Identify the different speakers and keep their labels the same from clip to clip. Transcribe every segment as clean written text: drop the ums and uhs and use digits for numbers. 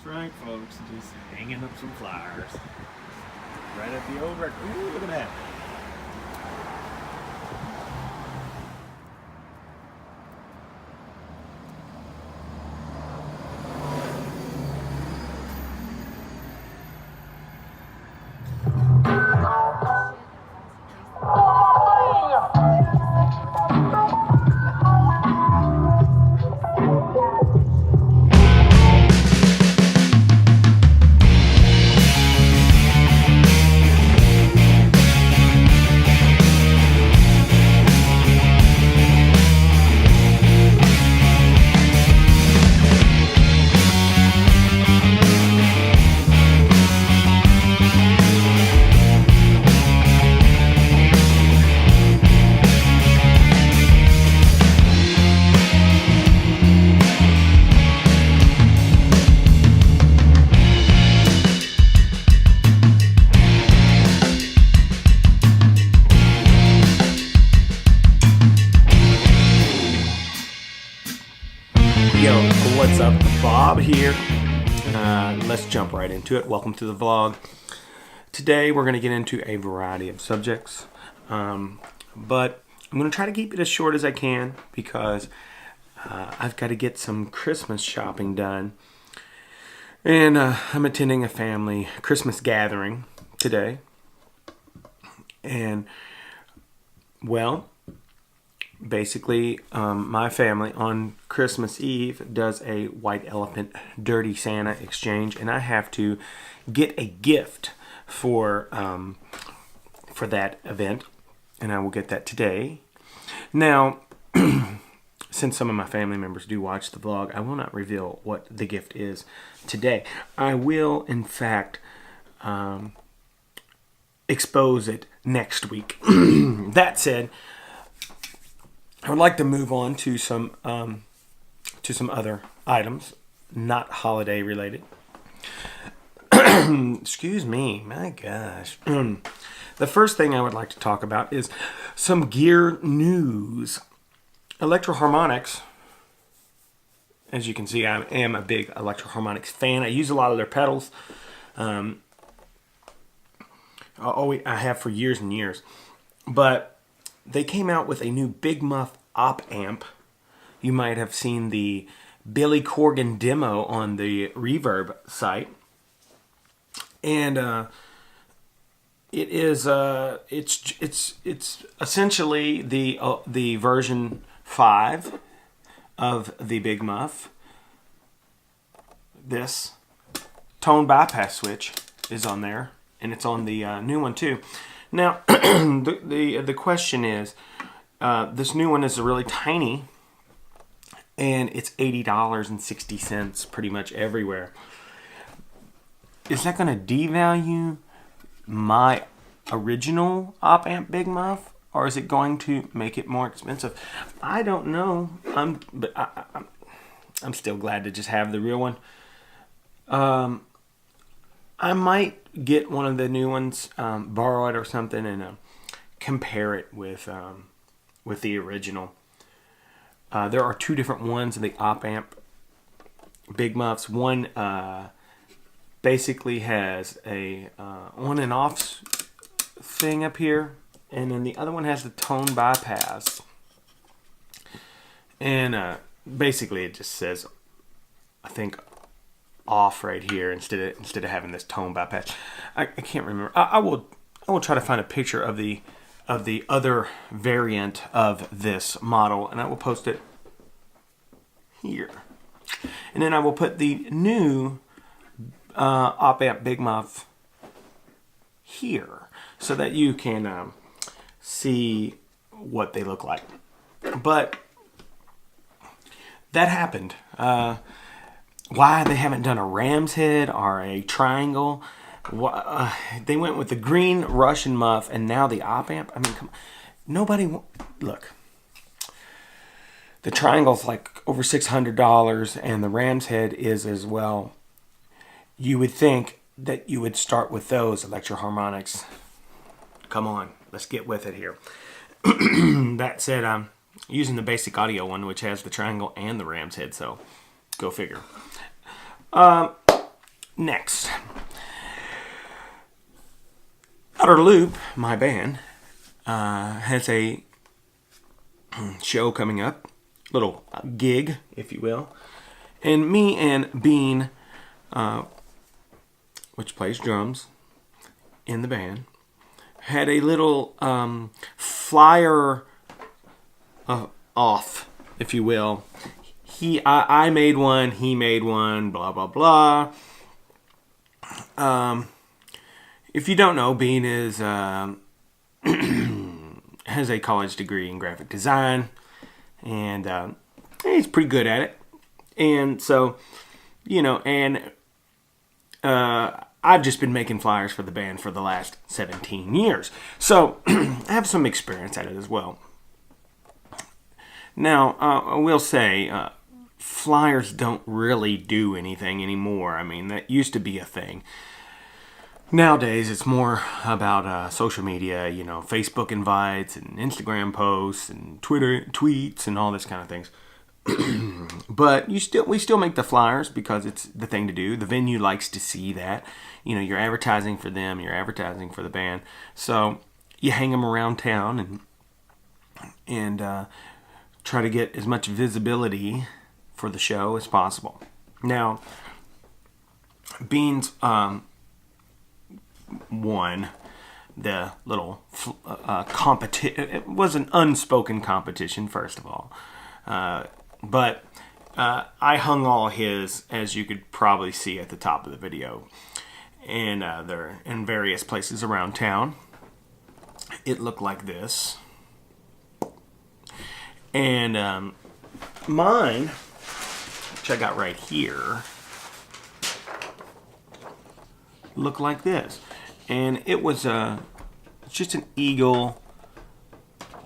Speaker 1: right, folks. Just hanging up some flyers. Right at the over. Ooh, look at that. Yo, what's up? Bob here. Let's jump right into it. Welcome to the vlog. Today we're going to get into a variety of subjects, but I'm going to try to keep it as short as I can because I've got to get some Christmas shopping done, and I'm attending a family Christmas gathering today, and well, basically, my family on Christmas Eve does a white elephant dirty Santa exchange, and I have to get a gift for that event, and I will get that today. Now, since some of my family members do watch the vlog, I will not reveal what the gift is today. I will, in fact, expose it next week. That said, I would like to move on to some other items, not holiday related. Excuse me, my gosh. The first thing I would like to talk about is some gear news. Electro-Harmonix, as you can see, I am a big Electro-Harmonix fan. I use a lot of their pedals. I have for years and years. But they came out with a new Big Muff op amp. You might have seen the Billy Corgan demo on the Reverb site, and it's essentially the version 5 of the Big Muff. This tone bypass switch is on there, and it's on the new one too. Now, the question is, this new one is really tiny, and it's $80.60 pretty much everywhere. Is that going to devalue my original op amp Big Muff, or is it going to make it more expensive? I don't know. I'm still glad to just have the real one. I might get one of the new ones, borrow it or something, and compare it with the original. There are two different ones of the op amp Big Muffs. One basically has a on and off thing up here, and then the other one has the tone bypass. And basically, it just says, I think, off right here instead of having this tone bypass. I can't remember. I will try to find a picture of the other variant of this model, and I will post it here. And then I will put the new op amp Big Muff here so that you can see what they look like. But that happened. Why they haven't done a ram's head or a triangle? They went with the green Russian muff and now the op amp. I mean, come on. Nobody look. The triangle's like over $600, and the ram's head is as well. You would think that you would start with those Electro-Harmonix. Come on, let's get with it here. That said, I'm using the basic audio one, which has the triangle and the ram's head, so go figure. Next, Outer Loop, my band, has a show coming up, little gig, if you will, and me and Bean, which plays drums in the band, had a little flyer off, if you will. I made one, he made one, blah blah blah. If you don't know, Bean is has a college degree in graphic design, and he's pretty good at it. And so, I've just been making flyers for the band for the last 17 years. So I have some experience at it as well. Now, I will say, flyers don't really do anything anymore. I mean, that used to be a thing. Nowadays, it's more about social media, Facebook invites and Instagram posts and Twitter tweets and all this kind of things. But we still make the flyers because it's the thing to do. The venue likes to see that. You're advertising for them, you're advertising for the band. So you hang them around town and try to get as much visibility for the show as possible. Now, Beans won the little competition. It was an unspoken competition, first of all. But I hung all his, as you could probably see at the top of the video. And they're in various places around town. It looked like this. And mine, which I got right here, looked like this. And it was just an eagle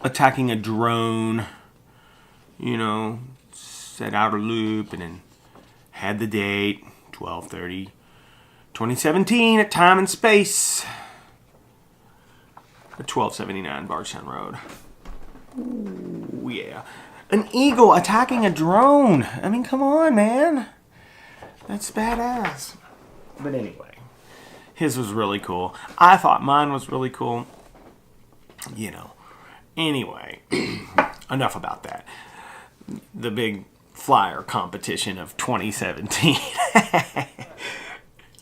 Speaker 1: attacking a drone, said Outer Loop, and then had the date, 12/30/2017 at Time and Space at 1279 Bardstown Road. Ooh, yeah. An eagle attacking a drone. I mean, come on, man. That's badass. But anyway, his was really cool. I thought mine was really cool. Anyway, enough about that. The big flyer competition of 2017.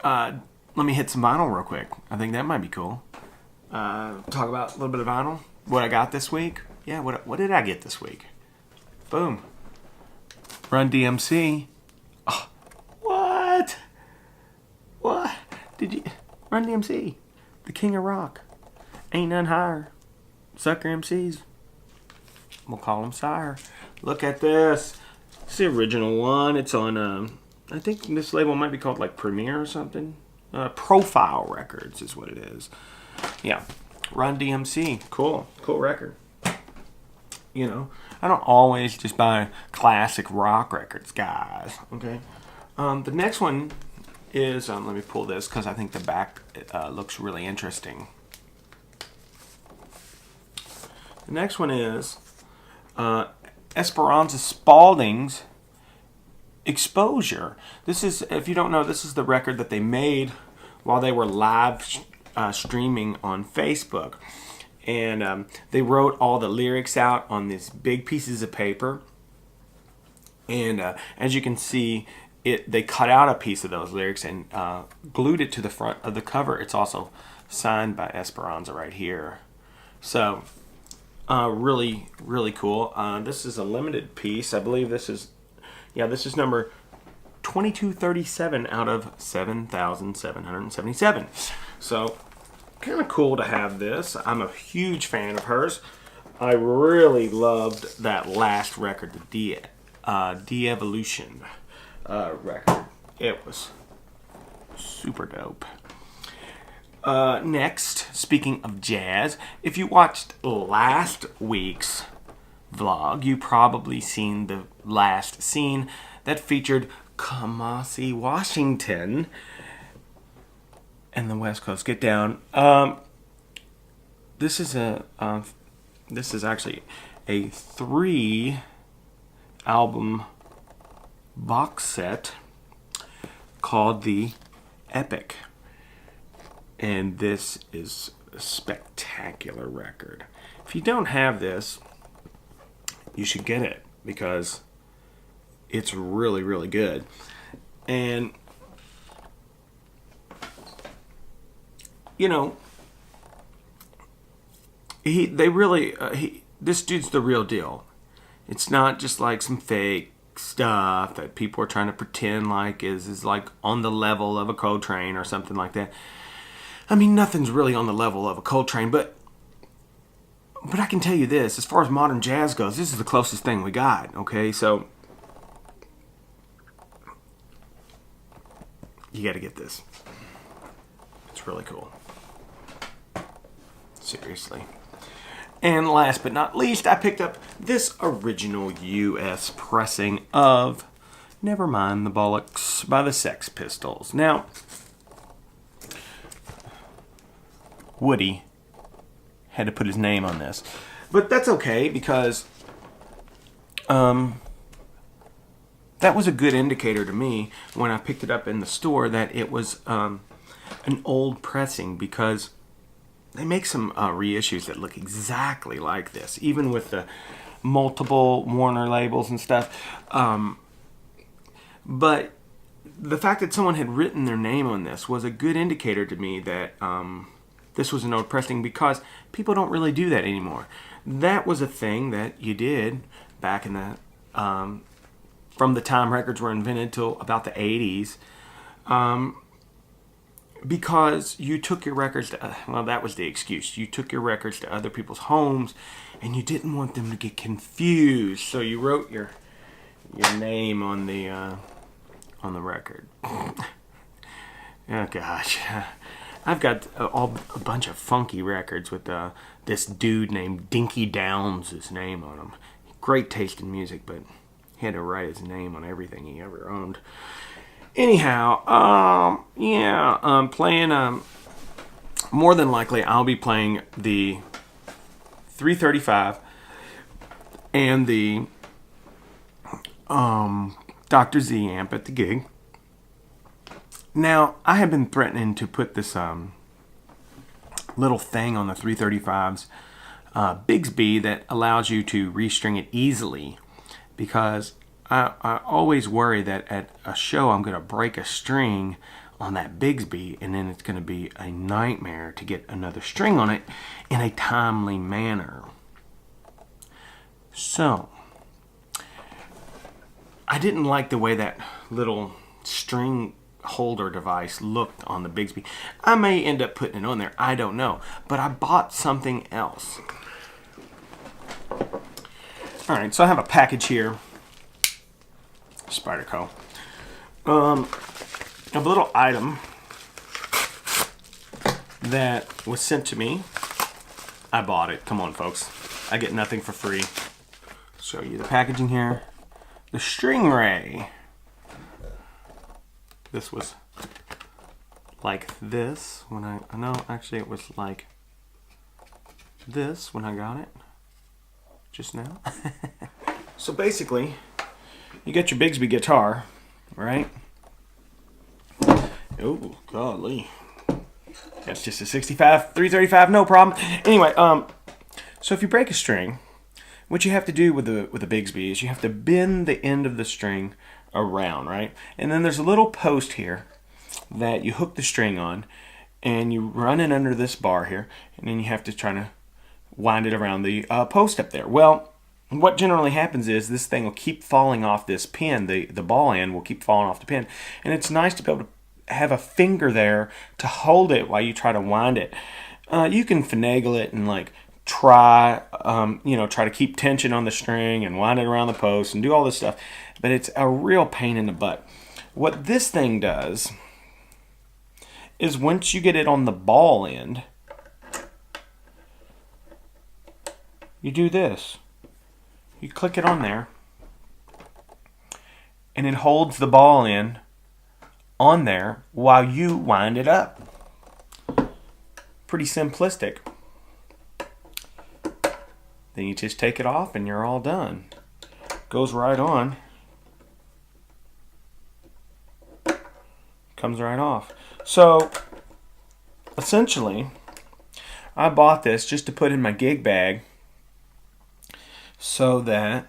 Speaker 1: Let me hit some vinyl real quick. I think that might be cool. Talk about a little bit of vinyl. What I got this week. Yeah, what did I get this week? Boom. Run DMC. Oh, what? What? Did you... Run DMC. The king of rock. Ain't none higher. Sucker MCs. We'll call him sire. Look at this. It's the original one. It's on, I think this label might be called like Premiere or something. Profile Records is what it is. Yeah. Run DMC. Cool. Cool record. I don't always just buy classic rock records, guys. Okay. The next one is, let me pull this because I think the back looks really interesting. The next one is Esperanza Spalding's Exposure. This is, if you don't know, this is the record that they made while they were live streaming on Facebook. And they wrote all the lyrics out on these big pieces of paper. And as you can see, they cut out a piece of those lyrics and glued it to the front of the cover. It's also signed by Esperanza right here. So, really, really cool. This is a limited piece. I believe this is number 2237 out of 7,777. So, kind of cool to have this. I'm a huge fan of hers. I really loved that last record, the De-Evolution record. It was super dope. Next, speaking of jazz, if you watched last week's vlog, you probably seen the last scene that featured Kamasi Washington and the West Coast Get Down. This is actually a 3-album box set called the epic. And this is a spectacular record. If you don't have this, you should get it because it's really, really good. And, you know, this dude's the real deal. It's not just like some fake stuff that people are trying to pretend like is like on the level of a Coltrane or something like that. I mean, nothing's really on the level of a Coltrane, but I can tell you this, as far as modern jazz goes, this is the closest thing we got, okay? So, you got to get this. It's really cool. Seriously. And last but not least, I picked up this original US pressing of Never Mind the Bollocks by the Sex Pistols. Now, Woody had to put his name on this. But that's okay because that was a good indicator to me when I picked it up in the store that it was an old pressing, because they make some reissues that look exactly like this, even with the multiple Warner labels and stuff. But the fact that someone had written their name on this was a good indicator to me that this was an old pressing, because people don't really do that anymore. That was a thing that you did back in the from the time records were invented till about the 80s. Because you took your records to, well, that was the excuse. You took your records to other people's homes, and you didn't want them to get confused, so you wrote your name on the record. Oh gosh, I've got a bunch of funky records with this dude named Dinky Downs' name on them. Great taste in music, but he had to write his name on everything he ever owned. Anyhow, I'm playing, more than likely I'll be playing the 335 and the Dr. Z amp at the gig. Now, I have been threatening to put this little thing on the 335's Bigsby that allows you to restring it easily, because I always worry that at a show I'm going to break a string on that Bigsby, and then it's going to be a nightmare to get another string on it in a timely manner. So, I didn't like the way that little string holder device looked on the Bigsby. I may end up putting it on there, I don't know. But I bought something else. Alright, so I have a package here. Spyderco. A little item that was sent to me. I bought it. Come on, folks. I get nothing for free. Show you the packaging here. The string ray. This was like this when actually it was like this when I got it just now. So basically, you get your Bigsby guitar, right? Oh, golly. That's just a 65, 335, no problem. Anyway, so if you break a string, what you have to do with the Bigsby is you have to bend the end of the string around, right? And then there's a little post here that you hook the string on, and you run it under this bar here, and then you have to try to wind it around the post up there. Well, what generally happens is this thing will keep falling off this pin. The ball end will keep falling off the pin, and it's nice to be able to have a finger there to hold it while you try to wind it. You can finagle it and like try to keep tension on the string and wind it around the post and do all this stuff, but it's a real pain in the butt. What this thing does is once you get it on the ball end, you do this. You click it on there, and it holds the ball end on there while you wind it up. Pretty simplistic. Then you just take it off and you're all done. Goes right on. Comes right off. So, essentially, I bought this just to put in my gig bag so that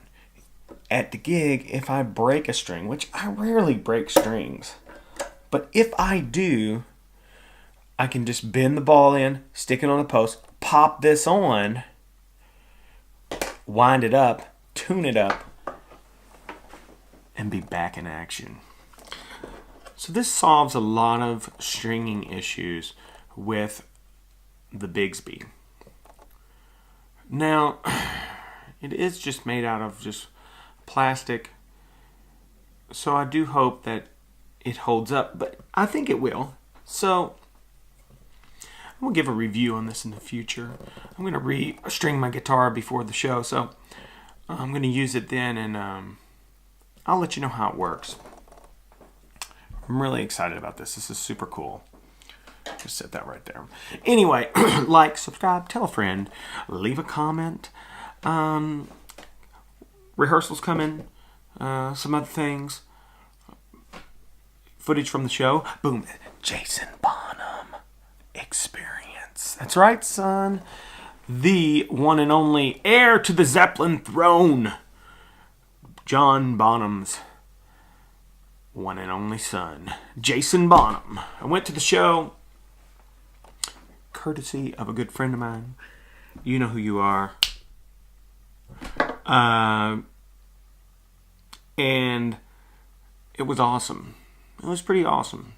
Speaker 1: at the gig, if I break a string, which I rarely break strings, but if I do, I can just bend the ball in, stick it on the post, pop this on, wind it up, tune it up, and be back in action. So this solves a lot of stringing issues with the Bigsby. Now, it is just made out of just plastic, so I do hope that it holds up, but I think it will. So I'm going to give a review on this in the future. I'm going to re-string my guitar before the show, so I'm going to use it then, and I'll let you know how it works. I'm really excited about this. This is super cool. Just set that right there. Anyway, like, subscribe, tell a friend, leave a comment. Rehearsals coming, some other things. Footage from the show. Boom. Jason Bonham experience. That's right, son. The one and only heir to the Zeppelin throne. John Bonham's one and only son, Jason Bonham. I went to the show courtesy of a good friend of mine. You know who you are. And it was awesome. It was pretty awesome.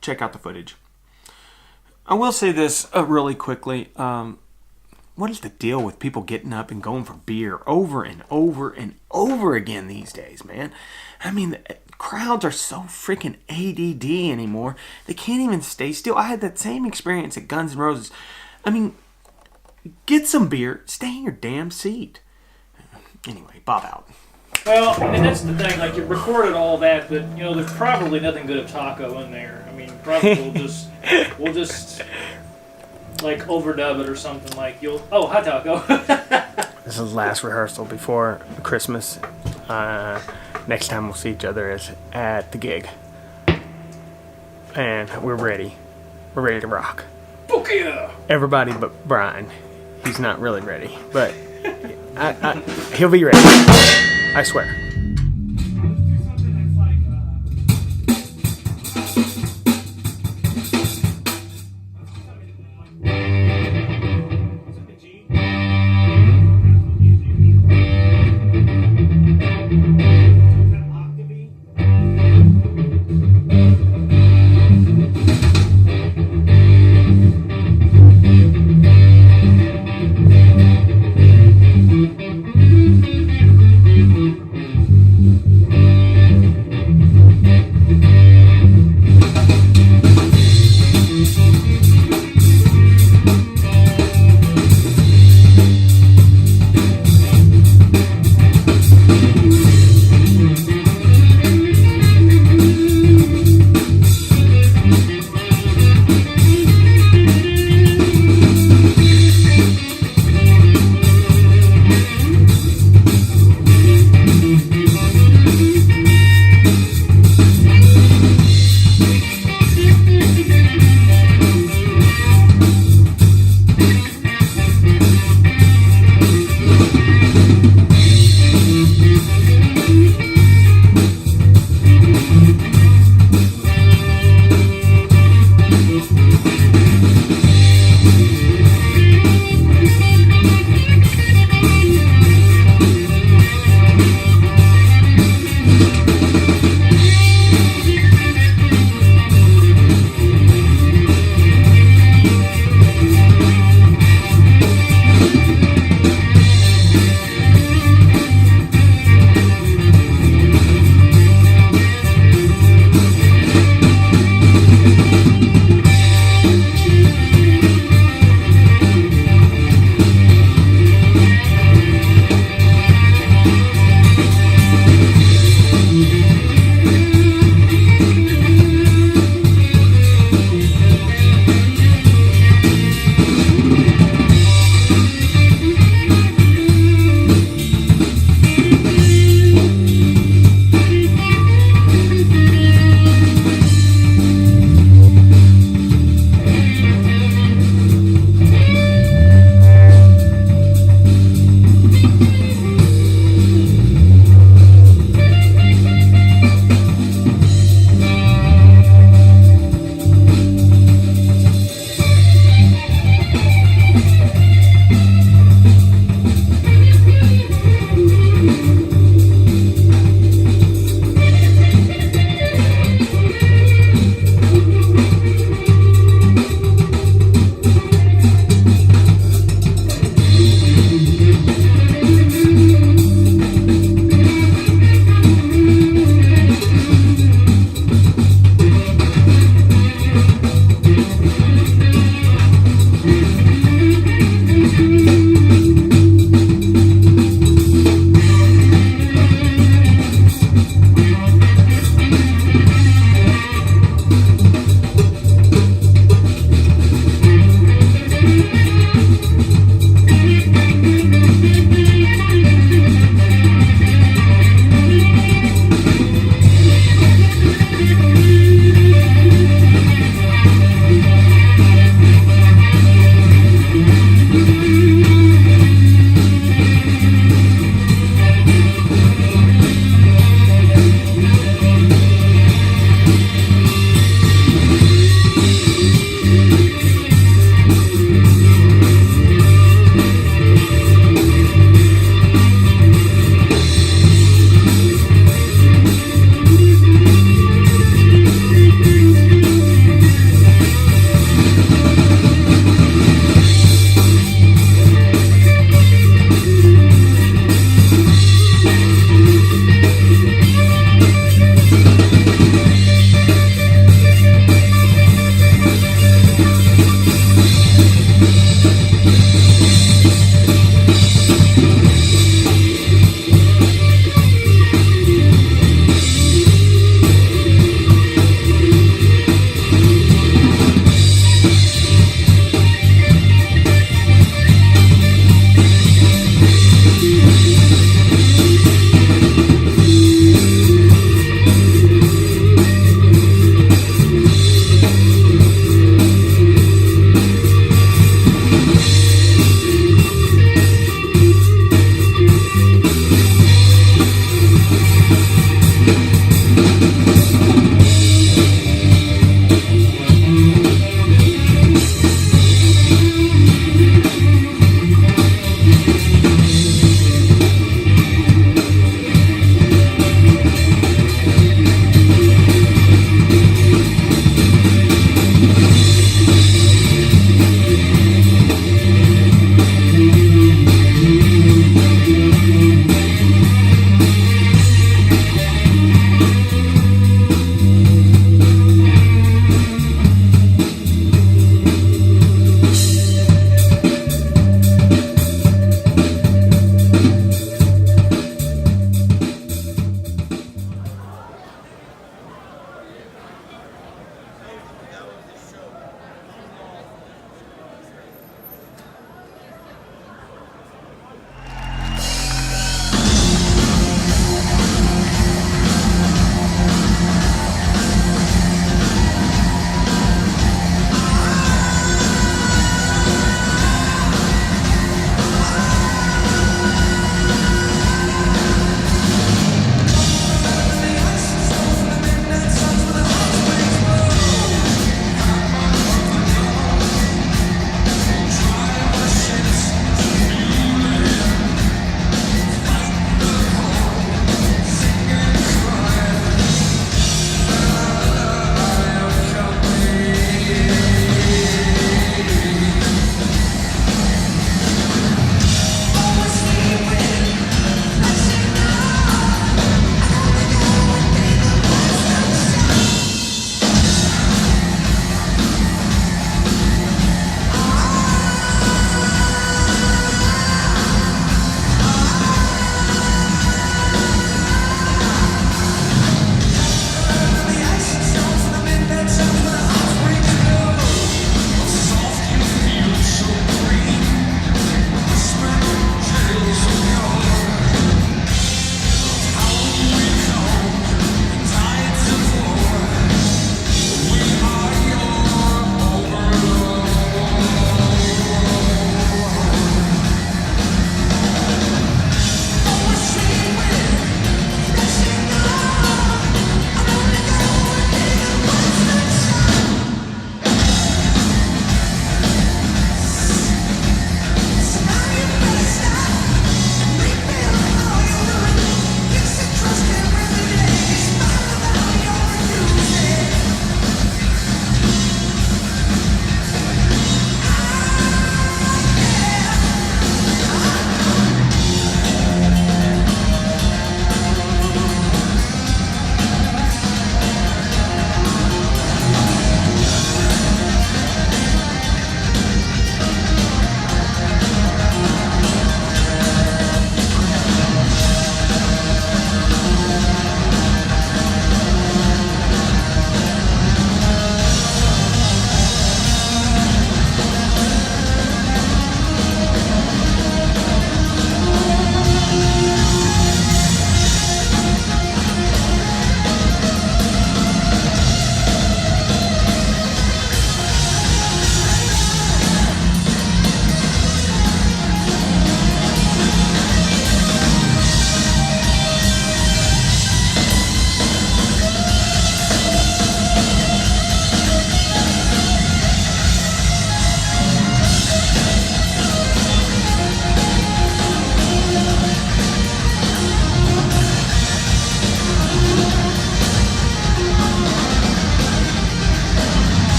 Speaker 1: Check out the footage. I will say this really quickly. What is the deal with people getting up and going for beer over and over and over again these days, man? I mean, the crowds are so freaking ADD anymore. They can't even stay still. I had that same experience at Guns N' Roses. I mean, get some beer. Stay in your damn seat. Anyway, Bob out.
Speaker 2: Well, I mean, that's the thing. Like, you recorded all that, but, you know, there's probably nothing good of taco in there. I mean, probably we'll just like, overdub it or something. Like, hot taco.
Speaker 1: This is the last rehearsal before Christmas. Next time we'll see each other is at the gig. And we're ready. We're ready to rock.
Speaker 2: Fuck yeah!
Speaker 1: Everybody but Brian. He's not really ready, but he'll be ready. I swear.